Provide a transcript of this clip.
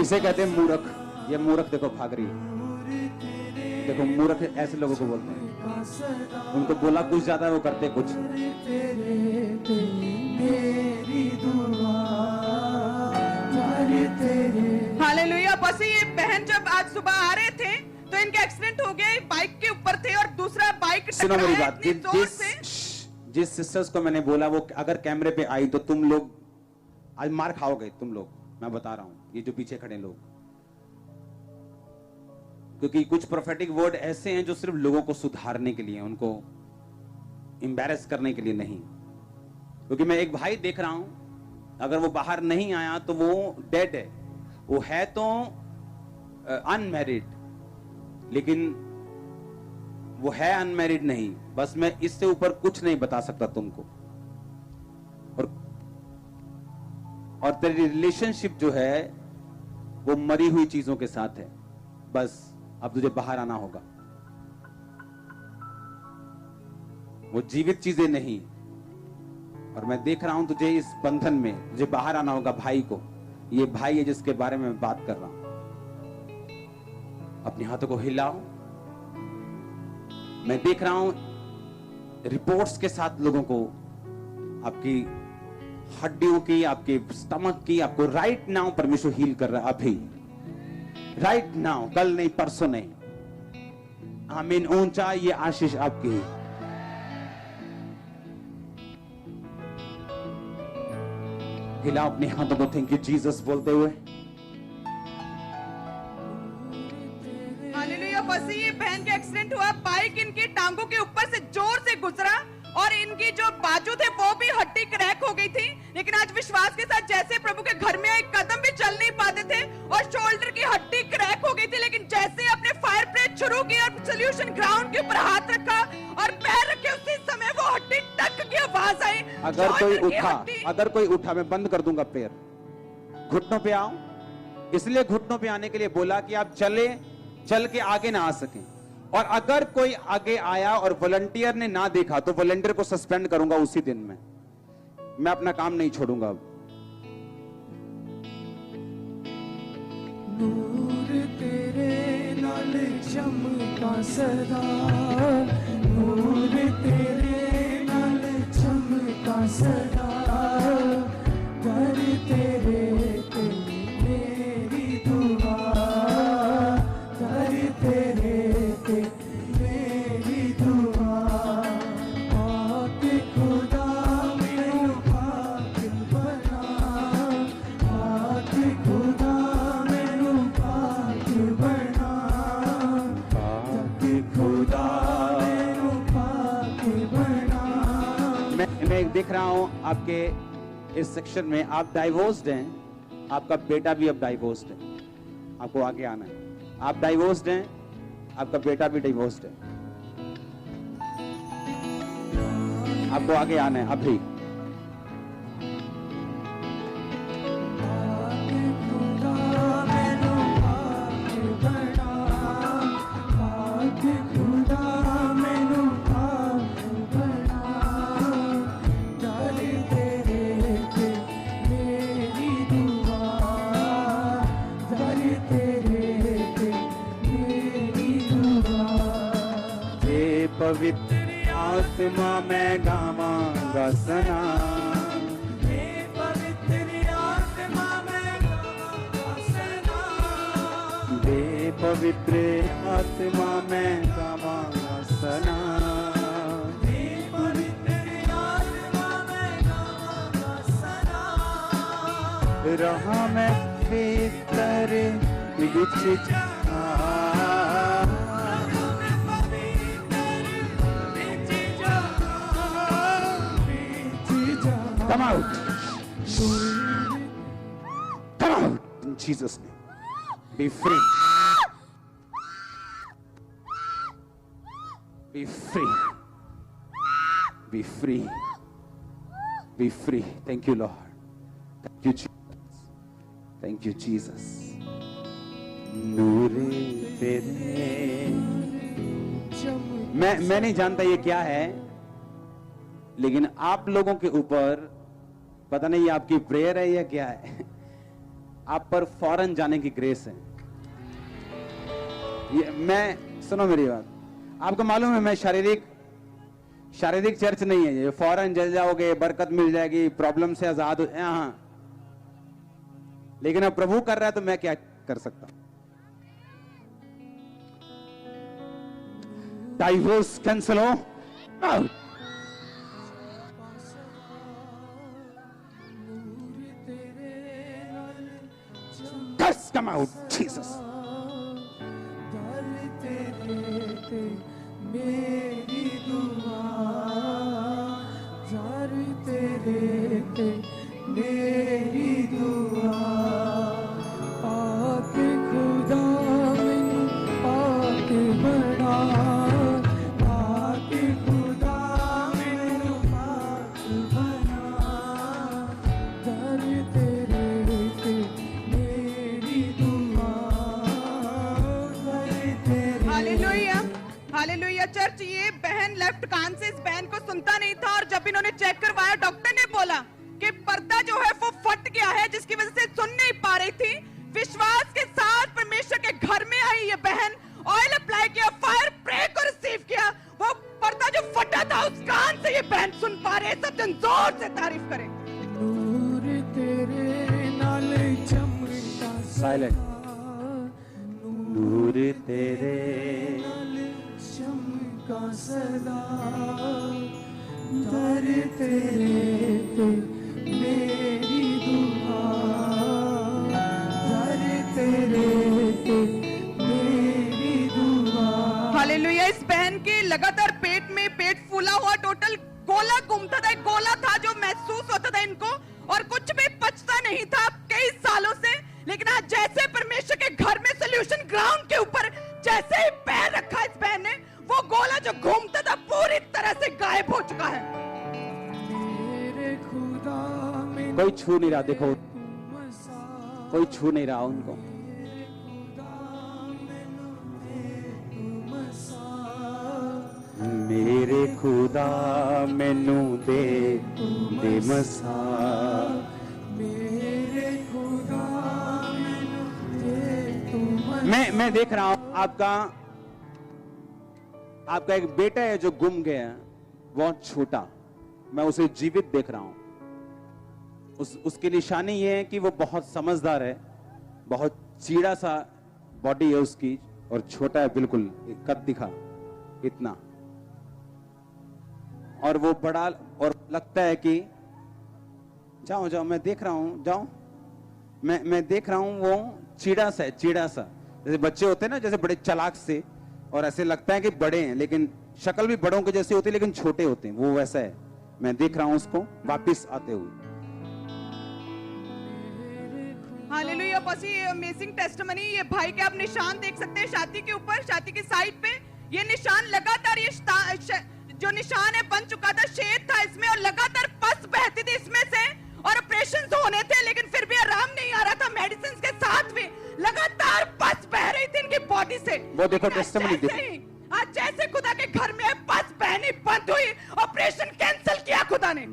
इसे कहते हैं मूर्ख। ये मूर्ख देखो भाग रही है। देखो मूर्ख ऐसे लोगों को बोलते हैं, उनको बोला कुछ ज्यादा वो करते कुछ। हालेलुया। बस ये बहन जब आज सुबह आ रहे थे तो इनका एक्सीडेंट हो गया, बाइक के ऊपर थे और दूसरा बाइक सुनो मेरी बात, इतनी जोर से। जिस सिस्टर्स को मैंने बोला वो अगर कैमरे पे आई तो तुम लोग आज मार खाओगे तुम लोग, मैं बता रहा हूं, ये जो पीछे खड़े लोग, क्योंकि कुछ प्रोफेटिक वर्ड ऐसे हैं जो सिर्फ लोगों को सुधारने के लिए, उनको एम्बैरेस करने के लिए नहीं। क्योंकि मैं एक भाई देख रहा हूं, अगर वो बाहर नहीं आया तो वो डेड है। वो है तो अनमैरिड, लेकिन वो है अनमैरिड नहीं। बस मैं इससे ऊपर कुछ नहीं बता सकता तुमको। और तेरी रिलेशनशिप जो है वो मरी हुई चीजों के साथ है। बस अब तुझे बाहर आना होगा, वो जीवित चीजें नहीं। और मैं देख रहा हूं तुझे इस बंधन में, तुझे बाहर आना होगा भाई को। ये भाई है जिसके बारे में मैं बात कर रहा हूं। अपने हाथों को हिलाओ। मैं देख रहा हूं रिपोर्ट्स के साथ लोगों को, आपकी हड्डियों की, आपके स्टमक की, आपको राइट नाउ परमेश्वर हील कर रहा है अभी, राइट नाउ, कल नहीं परसों नहीं। आमीन। ऊंचा ये आशीष आपकी। हिलाओ अपने हाथों को थैंक यू जीसस बोलते हुए। हालेलुया। बस ये बहन का एक्सीडेंट हुआ, बाइक इनकी टांगों के ऊपर से जोर से गुजरा और इनकी जो बाजू थे वो भी हड्डी क्रैक हो गई थी। लेकिन आज विश्वास के साथ जैसे प्रभु के घर में एक कदम भी चल नहीं पाते थे और शोल्डर की हड्डी क्रैक हो गई थी, लेकिन जैसे अपने फायर प्रेस शुरू की और सोल्यूशन ग्राउंड के ऊपर हाथ रखा और पैर रखे, उसी समय वो हड्डी टक की आवाज आई। अगर कोई उठा मैं बंद कर दूंगा पैर। घुटनों पे आओ। इसलिए घुटनों पे आने के लिए बोला कि आप चल के आगे ना आ सके। और अगर कोई आगे आया और वॉलंटियर ने ना देखा तो वॉलंटियर को सस्पेंड करूंगा उसी दिन में। मैं अपना काम नहीं छोड़ूंगा अब। नूर तेरे नाल चमका सदा, नूर तेरे नाल चमका सदा, कर तेरे ते मेरी दुआ, कर तेरे ते मेरी दुआ। पाक खुदा मैनू पाक बना, पाक खुदा मैनू पाक बना, पाक खुदा मैनू पाक बना। मैं देख रहा हूं आपके इस सेक्शन में आप डाइवोर्स्ड हैं, आपका बेटा भी अब डाइवोर्स्ड है, आपको आगे आना है। आप डाइवोर्स्ड हैं, आपका बेटा भी डाइवोर्स्ड है, आपको आगे आना है अभी। पवित्र आत्मा मैं गावांगा सना, पवित्र आत्मा मैं गावांगा सना, पवित्र आत्मा मैं गावांगा सना, पवित्र आत्मा मैं गावांगा सना। रहा मैं भीतर विच जा, Come out. Come out in Jesus' name. Be free. Be free. Be free. Be free. Thank you, Lord. Thank you, Jesus. Thank you, Jesus. नूरे तेरे। मैं नहीं जानता ये क्या है, लेकिन आप लोगों के ऊपर पता नहीं आपकी प्रेयर है या क्या है, आप पर फौरन जाने की ग्रेस है। ये मैं, सुनो मेरी बात, आपको मालूम है मैं शारीरिक चर्च नहीं है ये। फौरन जल जाओगे, बरकत मिल जाएगी, प्रॉब्लम से आजाद हो, हाँ। लेकिन अब प्रभु कर रहा है तो मैं क्या कर सकता हूं? डाइवोर्स कैंसिल हो, out. Curse come out, Jesus. दर तेरे ते मेरी दुआ, दर तेरे ते मेरी दुआ, पाक खुदा मैनू पाक बना, पाक खुदा मैनू पाक बना, दर तेरे ते मेरी दुआ, दर तेरे। Hallelujah, hallelujah. चर्च, ये बहन लेफ्ट कान से इस बहन को सुनता नहीं था, और जब इन्होंने चेक करवाया डॉक्टर ने बोला कि पर्दा जो है वो फट गया है, जिसकी वजह से सुन नहीं पा रही थी। विश्वास के साथ परमेश्वर के घर में आई ये बहन, ऑयल अप्लाई किया, फायर प्रे को रिसीव किया, वो पर्दा जो फटा था उस कान से ये बहन सुन पा रहे। सब जन जोर से तारीफ करें। नूर तेरे नाल चमकता Silent. सदा, नूर तेरे नाल चमका सदा, दर तेरे ते मेरी दुआ, दर तेरे ते मेरी दुआ। हालेलुया। इस बहन के लगातार पेट फूला हुआ, टोटल गोला घूमता था, एक गोला था जो महसूस होता था इनको, और कुछ भी पचता नहीं था कई सालों से। लेकिन आज जैसे परमेश्वर के घर में सॉल्यूशन ग्राउंड के ऊपर जैसे ही पैर रखा इस बहन ने, वो गोला जो घूमता था पूरी तरह से गायब हो चुका है। मेरे खुदा में कोई छू नहीं रहा, देखो तुम सा, कोई छू नहीं रहा उनको। मेरे खुदा मैनू दे तुम सा, मेरे खुदा मैनू दे दे मसा। मेरे खुदा मैनू दे तुम। मैं देख रहा हूं आपका एक बेटा है जो गुम गया, बहुत छोटा। मैं उसे जीवित देख रहा हूं। उसकी निशानी ये है कि वो बहुत समझदार है, बहुत चीड़ा सा बॉडी है उसकी, और छोटा है बिल्कुल, कद दिखा इतना, और वो बड़ा, और लगता है कि जाओ जाओ, मैं देख रहा हूं, जाओ, मैं देख रहा हूं वो चीड़ा सा, जैसे बच्चे होते हैं ना, जैसे बड़े चालाक से, और ऐसे लगता है कि बड़े हैं, लेकिन शक्ल भी बड़ों के जैसी होती है, लेकिन छोटे होते हैं, वो वैसा है। मैं देख रहा हूं उसको वापिस आते हुए। हालेलुया। बस ये अमेजिंग टेस्टिमनी। ये भाई के आप निशान देख सकते हैं छाती के ऊपर, छाती की साइड पे ये निशान लगातार, ये जो निशान है बन चुका था, शेद था इसमें, और लगातार पस बहती थी इसमें से, और ऑपरेशन होने थे, लेकिन फिर भी आराम नहीं आ रहा था। मेडिसिन के साथ भी लगातार पस बह रही थी इनकी बॉडी से। वो देखो टेस्टिमनी देखो। आज जैसे खुदा के घर में पस बहनी बंद हुई, ऑपरेशन कैंसिल किया खुदा ने।